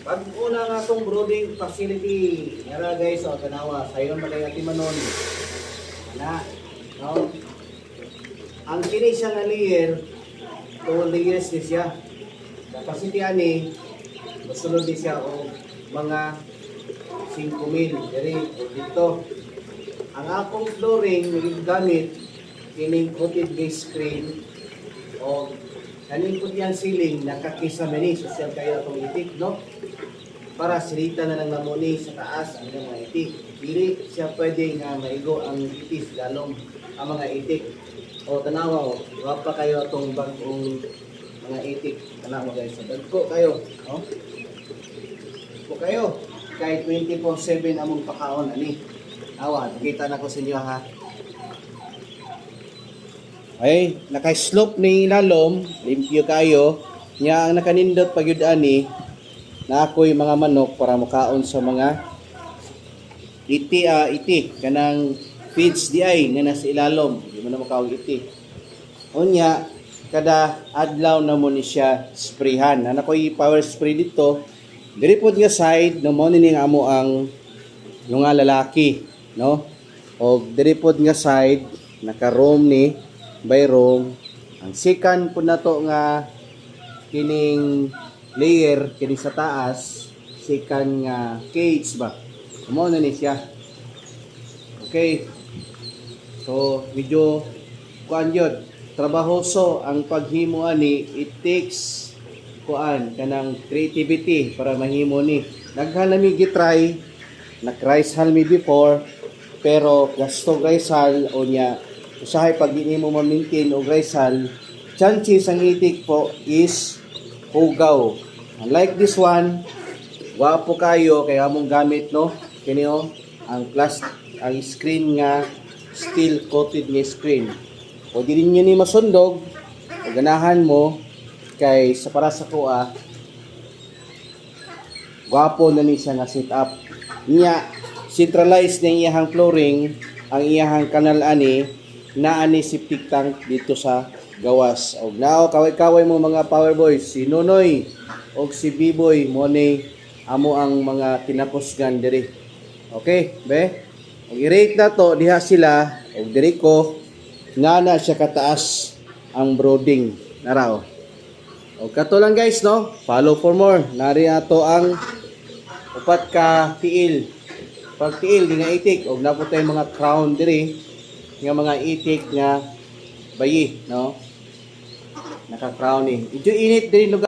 Pag una nga itong brooding facility, yara guys, o tanawa, sayon ba kayo timanon? Ana, no? Ang kini siya nga layer, 2 layers ni siya. Capacity ani, masunod din siya o mga 5,000 diri o dito. Ang akong flooring gamit kining coated base screen o kaning putyang ceiling nakakisama ni social kayo atong itik, no? Para silita na lang namuni sa taas ang mga itik. Dili siya pwede nga maigo ang itis lalong ang mga itik. O tanawa o, wapa kayo atong bagong mga itik. Tanawa guys, so dagko kayo, no? Dagko kayo. Kahit 24/7 among pakaon ani. Awa, nakita na ko sa inyo ha. Ay, naka-slope ni lalom, limpyo kayo. Nya ang nakanindot pagyud ani na ako'y mga manok para makaon sa mga iti kanang feeds di ay nga nasa ilalom. Di mo na makaon iti. Unya, kada adlaw na mo ni siya sprayhan. Ana ko'y power spray dito. Diri pod nga side no mo ni amo ang nga lalaki, no? O diri pod nga side naka-room ni by room. Ang second po na to nga kining layer kini sa taas, second nga cage ba. Mo na ni siya. Okay. So medyo kuan yun, trabahoso ang paghimo ani. It takes kuan kanang creativity para mahimo ni. Naghanami gitry, nag-rice hal me before, pero gasto rice hal o niya usahay pag di mo ma-maintain og rice hal, chances ang itik po is hugaw. Like this one, wapo kayo kaya among gamit no. Kini ang ang screen nga steel coated nga screen. O di niyo ni masundog, o ganahan mo kay sa para sa kuha. Wapo na ni siya nga setup. Nya centralized na iyahang flooring, ang iyahang kanal ani na ani septic tank dito sa gawas. Og now kaway-kaway mo mga power boys, si Nonoy og si B-boy mo ni amo ang mga tinapusgan diri. Okay, be? Og i-rate na to diha sila og diri ko nga na siya kataas ang brooding naraw. Og kato lang guys no, follow for more. Nari ato ang upat ka tiil. Pag tiil di nga itik og naputay mga crown diri nga mga itik nga bayi no. Naka-crown ni. Medyo init diri lugar.